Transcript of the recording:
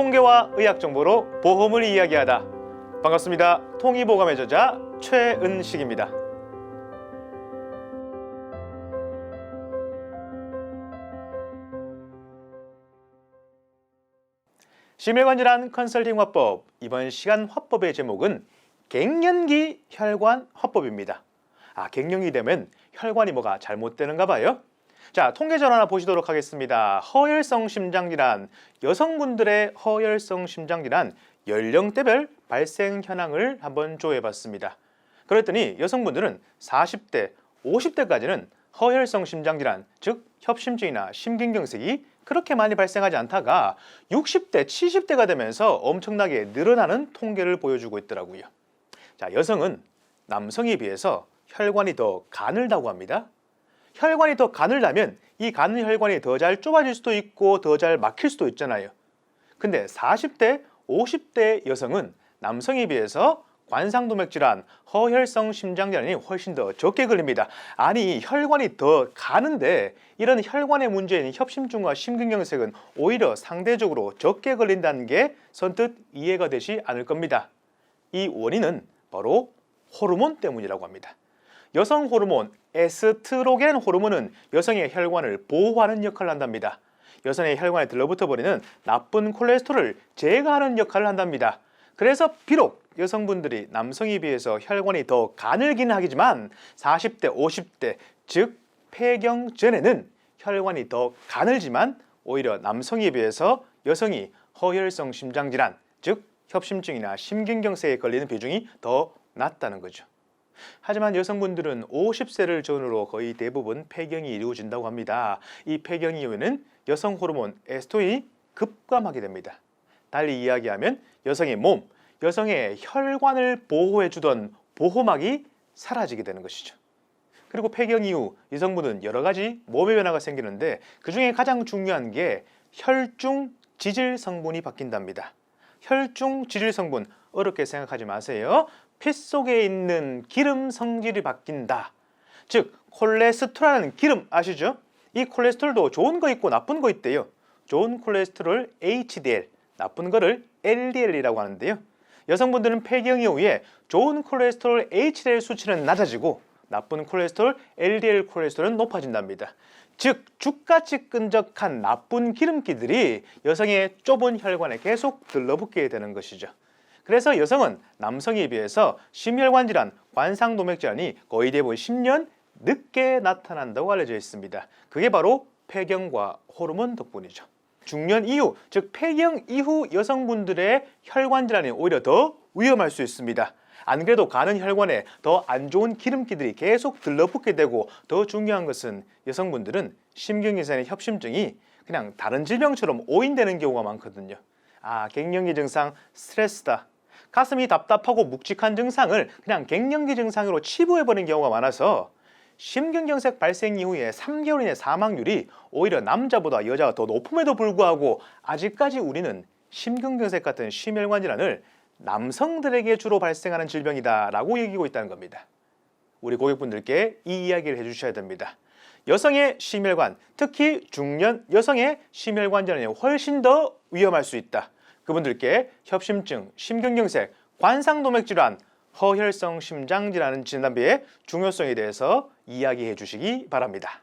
통계와 의학 정보로 보험을 이야기하다. 반갑습니다. 통이보감의 저자 최은식입니다. 심혈관질환 컨설팅 화법, 이번 시간 화법의 제목은 갱년기 혈관 화법입니다. 갱년기 되면 혈관이 뭐가 잘못되는가 봐요. 자, 통계전 하나 보시도록 하겠습니다. 허혈성 심장질환, 여성분들의 허혈성 심장질환 연령대별 발생 현황을 한번 조회해봤습니다. 그랬더니 여성분들은 40대, 50대까지는 허혈성 심장질환, 즉 협심증이나 심근경색이 그렇게 많이 발생하지 않다가 60대, 70대가 되면서 엄청나게 늘어나는 통계를 보여주고 있더라고요. 자, 여성은 남성에 비해서 혈관이 더 가늘다고 합니다. 혈관이 더 가늘다면 이 가는 혈관이 더 잘 좁아질 수도 있고 더 잘 막힐 수도 있잖아요. 근데 40대, 50대 여성은 남성에 비해서 관상동맥질환, 허혈성 심장질환이 훨씬 더 적게 걸립니다. 아니, 혈관이 더 가는데 이런 혈관의 문제인 협심증과 심근경색은 오히려 상대적으로 적게 걸린다는 게 선뜻 이해가 되지 않을 겁니다. 이 원인은 바로 호르몬 때문이라고 합니다. 여성 호르몬 에스트로겐 호르몬은 여성의 혈관을 보호하는 역할을 한답니다. 여성의 혈관에 들러붙어 버리는 나쁜 콜레스테롤을 제거하는 역할을 한답니다. 그래서 비록 여성분들이 남성에 비해서 혈관이 더 가늘기는 하지만 40대, 50대, 즉 폐경 전에는 혈관이 더 가늘지만 오히려 남성에 비해서 여성이 허혈성 심장질환, 즉 협심증이나 심근경색에 걸리는 비중이 더 낮다는 거죠. 하지만 여성분들은 50세를 전후로 거의 대부분 폐경이 이루어진다고 합니다. 이 폐경 이후에는 여성 호르몬 에스트로겐이 급감하게 됩니다. 달리 이야기하면 여성의 몸, 여성의 혈관을 보호해주던 보호막이 사라지게 되는 것이죠. 그리고 폐경 이후 여성분은 여러 가지 몸의 변화가 생기는데 그 중에 가장 중요한 게 혈중 지질 성분이 바뀐답니다. 혈중 지질 성분, 어렵게 생각하지 마세요. 피 속에 있는 기름 성질이 바뀐다. 즉 콜레스테롤이라는 기름 아시죠? 이 콜레스테롤도 좋은 거 있고 나쁜 거 있대요. 좋은 콜레스테롤 HDL, 나쁜 거를 LDL이라고 하는데요. 여성분들은 폐경 이후에 좋은 콜레스테롤 HDL 수치는 낮아지고 나쁜 콜레스테롤 LDL 콜레스테롤은 높아진답니다. 즉 죽같이 끈적한 나쁜 기름기들이 여성의 좁은 혈관에 계속 들러붙게 되는 것이죠. 그래서 여성은 남성에 비해서 심혈관 질환, 관상동맥 질환이 거의 대부분 10년 늦게 나타난다고 알려져 있습니다. 그게 바로 폐경과 호르몬 덕분이죠. 중년 이후, 즉 폐경 이후 여성분들의 혈관 질환이 오히려 더 위험할 수 있습니다. 안 그래도 가는 혈관에 더 안 좋은 기름기들이 계속 들러붙게 되고 더 중요한 것은 여성분들은 심근경색의 협심증이 그냥 다른 질병처럼 오인되는 경우가 많거든요. 갱년기 증상 스트레스다. 가슴이 답답하고 묵직한 증상을 그냥 갱년기 증상으로 치부해버린 경우가 많아서 심근경색 발생 이후에 3개월 이내 사망률이 오히려 남자보다 여자가 더 높음에도 불구하고 아직까지 우리는 심근경색 같은 심혈관 질환을 남성들에게 주로 발생하는 질병이다 라고 여기고 있다는 겁니다. 우리 고객분들께 이 이야기를 해주셔야 됩니다. 여성의 심혈관, 특히 중년 여성의 심혈관 질환이 훨씬 더 위험할 수 있다. 그분들께 협심증, 심근경색, 관상동맥 질환, 허혈성 심장질환 진단비의 중요성에 대해서 이야기해 주시기 바랍니다.